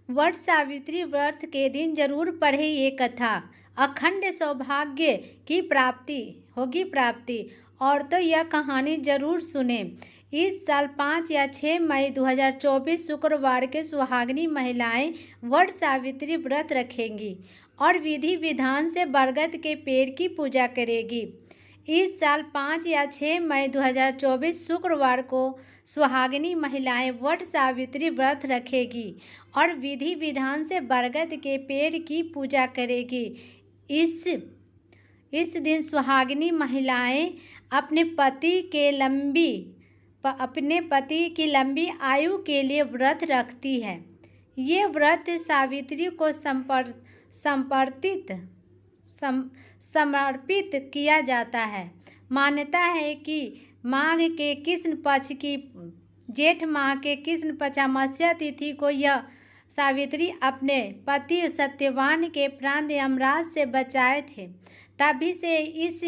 वट सावित्री व्रत के दिन जरूर पढ़े ये कथा। अखंड सौभाग्य की प्राप्ति और तो यह कहानी जरूर सुने। इस साल 5 या 6 मई 2024 शुक्रवार के सुहागिनी महिलाएं वट सावित्री व्रत रखेंगी और विधि विधान से बरगद के पेड़ की पूजा करेगी। इस साल 5 या 6 मई 2024 शुक्रवार को सुहागिनी महिलाएं वट सावित्री व्रत रखेगी और विधि विधान से बरगद के पेड़ की पूजा करेगी। इस दिन सुहागिनी महिलाएं अपने पति की लंबी आयु के लिए व्रत रखती है। ये व्रत सावित्री को समर्पित किया जाता है। मान्यता है कि माघ के कृष्ण पक्ष की जेठ माह के कृष्ण पक्षामास्या तिथि को यह सावित्री अपने पति सत्यवान के प्राण यमराज से बचाए थे। तभी से इस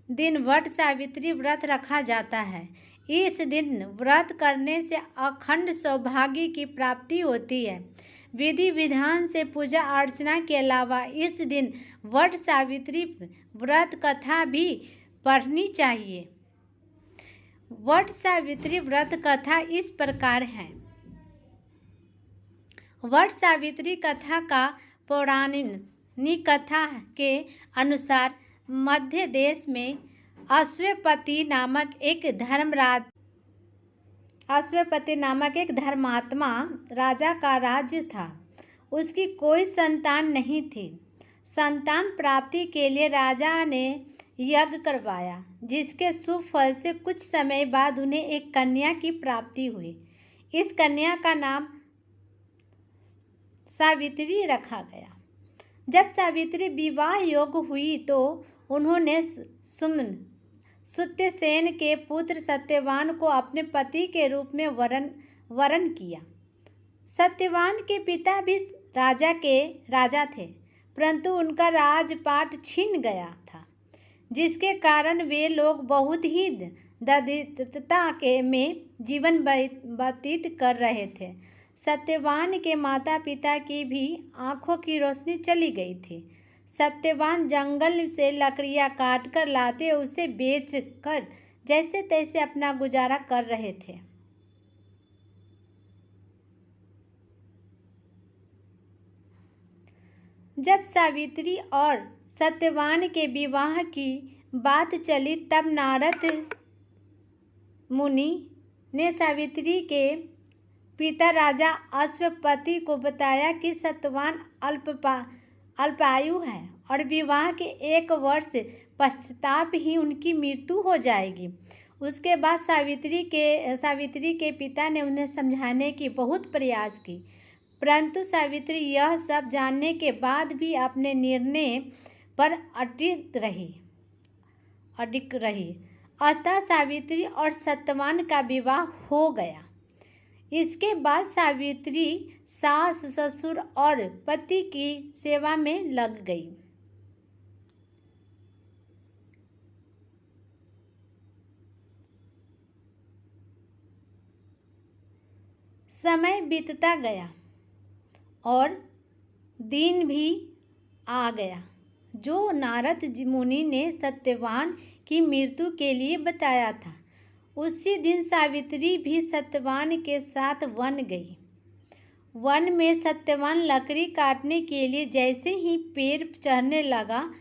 दिन वट सावित्री व्रत रखा जाता है। इस दिन व्रत करने से अखंड सौभाग्य की प्राप्ति होती है। विधि विधान से पूजा अर्चना के अलावा इस दिन वट सावित्री व्रत कथा भी पढ़नी चाहिए। वट सावित्री व्रत कथा इस प्रकार है। वट सावित्री कथा का पौराणिक कथा के अनुसार मध्य देश में अश्वपति नामक एक धर्मात्मा राजा का राज्य था। उसकी कोई संतान नहीं थी। संतान प्राप्ति के लिए राजा ने यज्ञ करवाया, जिसके शुभ फल से कुछ समय बाद उन्हें एक कन्या की प्राप्ति हुई। इस कन्या का नाम सावित्री रखा गया। जब सावित्री विवाह योग्य हुई तो उन्होंने सुत्यसेन के पुत्र सत्यवान को अपने पति के रूप में वरण किया। सत्यवान के पिता भी राजा थे, परंतु उनका राजपाट छिन गया था, जिसके कारण वे लोग बहुत ही दरिद्रता में जीवन व्यतीत कर रहे थे। सत्यवान के माता पिता की भी आंखों की रोशनी चली गई थी। सत्यवान जंगल से लकड़ियां काट कर लाते, उसे बेच कर जैसे तैसे अपना गुजारा कर रहे थे। जब सावित्री और सत्यवान के विवाह की बात चली, तब नारद मुनि ने सावित्री के पिता राजा अश्वपति को बताया कि सत्यवान अल्पायु है और विवाह के 1 वर्ष पश्चात ही उनकी मृत्यु हो जाएगी। उसके बाद सावित्री के पिता ने उन्हें समझाने की बहुत प्रयास की, परंतु सावित्री यह सब जानने के बाद भी अपने निर्णय पर अडिग रही। अतः सावित्री और सत्यवान का विवाह हो गया। इसके बाद सावित्री सास ससुर और पति की सेवा में लग गई। समय बीतता गया और दिन भी आ गया जो नारद मुनि ने सत्यवान की मृत्यु के लिए बताया था। उसी दिन सावित्री भी सत्यवान के साथ वन गई। वन में सत्यवान लकड़ी काटने के लिए जैसे ही पेड़ चढ़ने लगा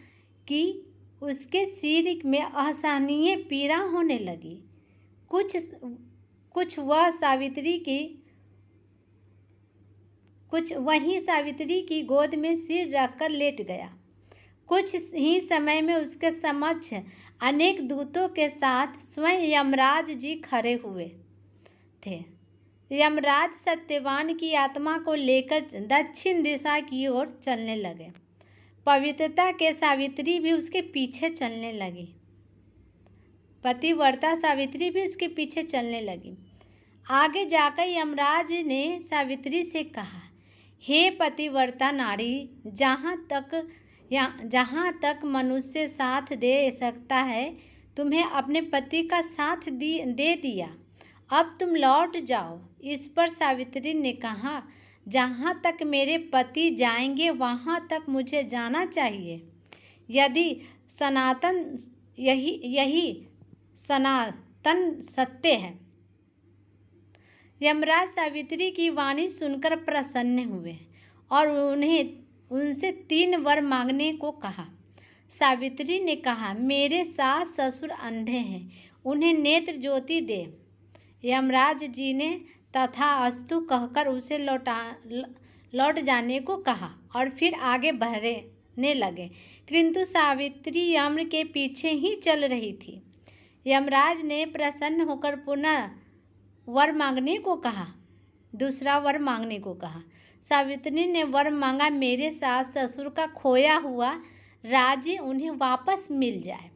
कि उसके सिर में असहनीय पीड़ा होने लगी। कुछ वहीं सावित्री की गोद में सिर रखकर लेट गया। कुछ ही समय में उसके समक्ष अनेक दूतों के साथ स्वयं यमराज जी खड़े हुए थे। यमराज सत्यवान की आत्मा को लेकर दक्षिण दिशा की ओर चलने लगे। पवित्रता के सावित्री भी उसके पीछे चलने लगी। पतिव्रता सावित्री भी उसके पीछे चलने लगी। आगे जाकर यमराज ने सावित्री से कहा, हे पतिव्रता नारी, जहाँ तक मनुष्य साथ दे सकता है, तुम्हें अपने पति का साथ दे दिया, अब तुम लौट जाओ। इस पर सावित्री ने कहा, जहाँ तक मेरे पति जाएंगे वहाँ तक मुझे जाना चाहिए। यदि सनातन यही सनातन सत्य है। यमराज सावित्री की वाणी सुनकर प्रसन्न हुए और उनसे 3 वर मांगने को कहा। सावित्री ने कहा, मेरे सास ससुर अंधे हैं, उन्हें नेत्र ज्योति दे। यमराज जी ने तथास्तु कहकर उसे लौट जाने को कहा और फिर आगे बढ़ने लगे, किंतु सावित्री यम के पीछे ही चल रही थी। यमराज ने प्रसन्न होकर पुनः वर मांगने को कहा, दूसरा वर मांगने को कहा। सावित्री ने वर मांगा, मेरे सास ससुर का खोया हुआ राज्य उन्हें वापस मिल जाए।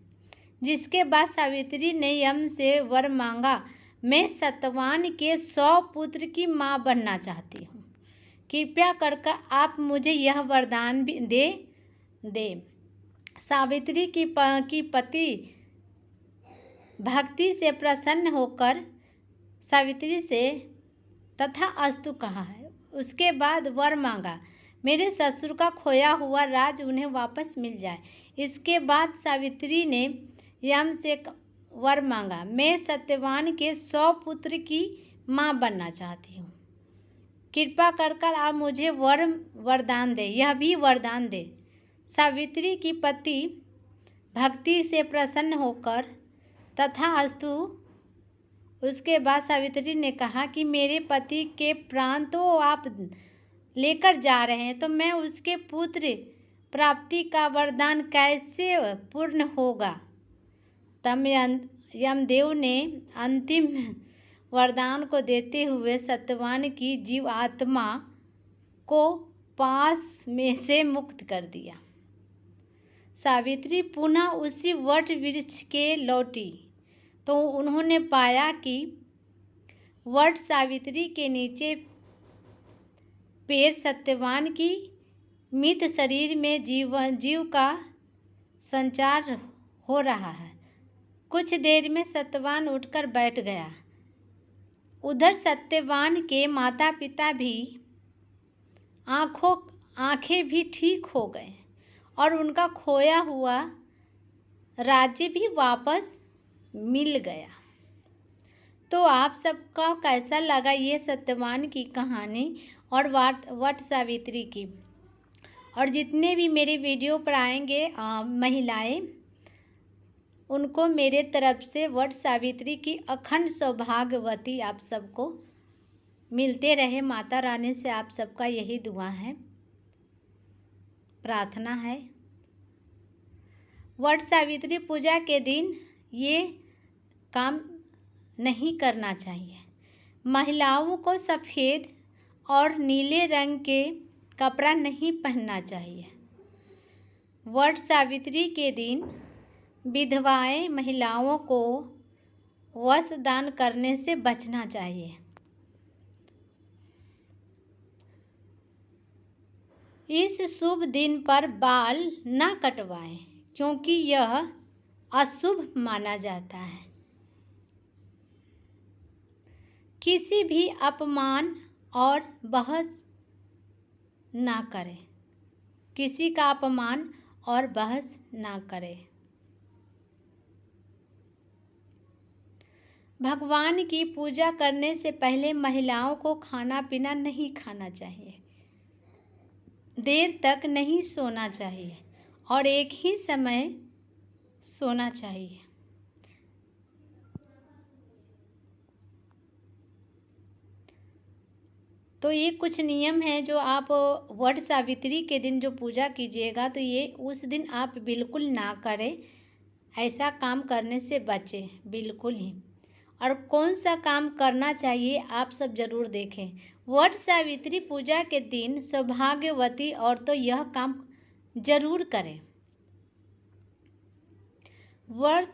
जिसके बाद सावित्री ने यम से वर मांगा, मैं सत्यवान के 100 पुत्र की माँ बनना चाहती हूँ, कृपया करके आप मुझे यह वरदान भी दे। सावित्री की पति भक्ति से प्रसन्न होकर सावित्री से तथास्तु कहा है। उसके बाद वर मांगा, मेरे ससुर का खोया हुआ राज उन्हें वापस मिल जाए। इसके बाद सावित्री ने यम से वर मांगा, मैं सत्यवान के 100 पुत्र की माँ बनना चाहती हूँ, कृपा कर आप मुझे वरदान दे, यह भी वरदान दे। सावित्री की पति भक्ति से प्रसन्न होकर तथास्तु। उसके बाद सावित्री ने कहा कि मेरे पति के प्राण तो आप लेकर जा रहे हैं, तो मैं उसके पुत्र प्राप्ति का वरदान कैसे पूर्ण होगा। तब यमदेव ने अंतिम वरदान को देते हुए सत्यवान की जीवात्मा को पास में से मुक्त कर दिया। सावित्री पुनः उसी वट वृक्ष के लौटी तो उन्होंने पाया कि वट सावित्री के नीचे पैर सत्यवान की मृत शरीर में जीव का संचार हो रहा है। कुछ देर में सत्यवान उठकर बैठ गया। उधर सत्यवान के माता पिता भी आंखें भी ठीक हो गए और उनका खोया हुआ राज्य भी वापस मिल गया। तो आप सबका कैसा लगा ये सत्यवान की कहानी और वट सावित्री की। और जितने भी मेरे वीडियो पर आएंगे महिलाएं, उनको मेरे तरफ से वट सावित्री की अखंड सौभाग्यवती आप सबको मिलते रहे। माता रानी से आप सबका यही दुआ है, प्रार्थना है। वट सावित्री पूजा के दिन ये काम नहीं करना चाहिए। महिलाओं को सफ़ेद और नीले रंग के कपड़ा नहीं पहनना चाहिए। वट सावित्री के दिन विधवाएं महिलाओं को वस्त्र दान करने से बचना चाहिए। इस शुभ दिन पर बाल न कटवाएं, क्योंकि यह अशुभ माना जाता है। किसी भी अपमान और बहस ना करें, किसी का अपमान और बहस ना करें। भगवान की पूजा करने से पहले महिलाओं को खाना पीना नहीं खाना चाहिए, देर तक नहीं सोना चाहिए और एक ही समय सोना चाहिए। तो ये कुछ नियम हैं जो आप वट सावित्री के दिन जो पूजा कीजिएगा, तो ये उस दिन आप बिल्कुल ना करें। ऐसा काम करने से बचें बिल्कुल ही। और कौन सा काम करना चाहिए आप सब ज़रूर देखें। वट सावित्री पूजा के दिन सौभाग्यवती औरतें यह काम जरूर करें। व्रत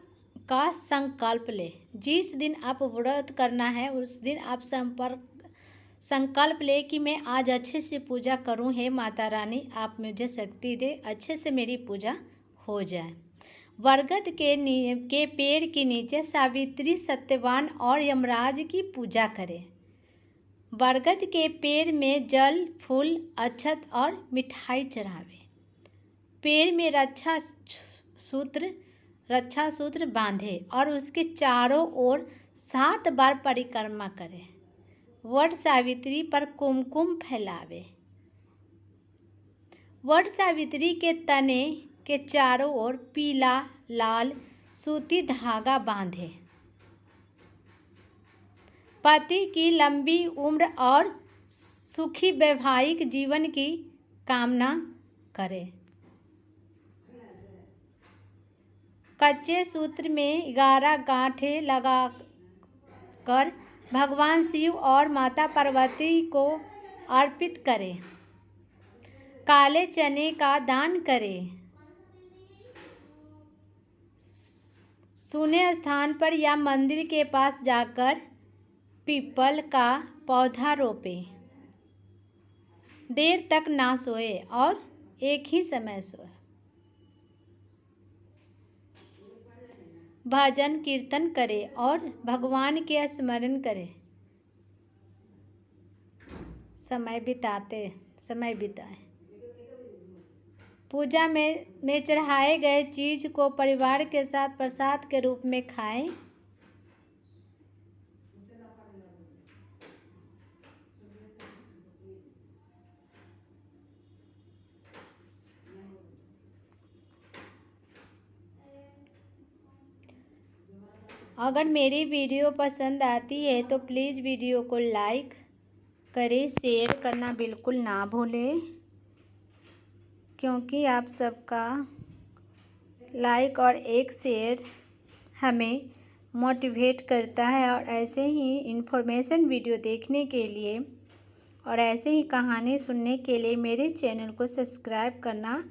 का संकल्प लें। जिस दिन आप व्रत करना है उस दिन आप संकल्प ले कि मैं आज अच्छे से पूजा करूं। हे माता रानी, आप मुझे शक्ति दे, अच्छे से मेरी पूजा हो जाए। बरगद के पेड़ के नीचे सावित्री, सत्यवान और यमराज की पूजा करें। बरगद के पेड़ में जल, फूल, अक्षत और मिठाई चढ़ावे। पेड़ में रक्षा सूत्र बांधे और उसके चारों ओर 7 बार परिक्रमा करे। वट सावित्री पर कुमकुम फैलावे। वट सावित्री के तने के चारों ओर पीला लाल सूती धागा बांधे। पति की लंबी उम्र और सुखी वैवाहिक जीवन की कामना करे। कच्चे सूत्र में 11 गांठें लगाकर भगवान शिव और माता पार्वती को अर्पित करें। काले चने का दान करें। सुने स्थान पर या मंदिर के पास जाकर पीपल का पौधा रोपें। देर तक ना सोए और एक ही समय सोए। भजन कीर्तन करें और भगवान के स्मरण करें। समय बिताएं। पूजा में चढ़ाए गए चीज को परिवार के साथ प्रसाद के रूप में खाएं। अगर मेरी वीडियो पसंद आती है तो प्लीज़ वीडियो को लाइक करें, शेयर करना बिल्कुल ना भूलें, क्योंकि आप सबका लाइक और एक शेयर हमें मोटिवेट करता है। और ऐसे ही इन्फॉर्मेशन वीडियो देखने के लिए और ऐसे ही कहानी सुनने के लिए मेरे चैनल को सब्सक्राइब करना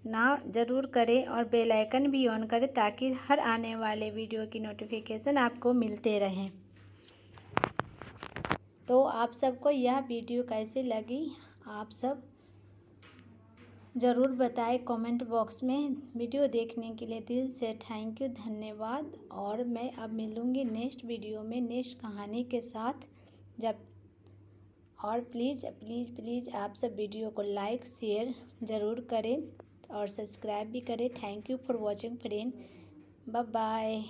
ना ज़रूर करें और बेल आइकन भी ऑन करें, ताकि हर आने वाले वीडियो की नोटिफिकेशन आपको मिलते रहें। तो आप सबको यह वीडियो कैसी लगी, आप सब ज़रूर बताएं कमेंट बॉक्स में। वीडियो देखने के लिए दिल से थैंक यू, धन्यवाद। और मैं अब मिलूँगी नेक्स्ट वीडियो में नेक्स्ट कहानी के साथ। और प्लीज़ आप सब वीडियो को लाइक शेयर ज़रूर करें और सब्सक्राइब भी करें। Thank you for watching friend. Bye bye.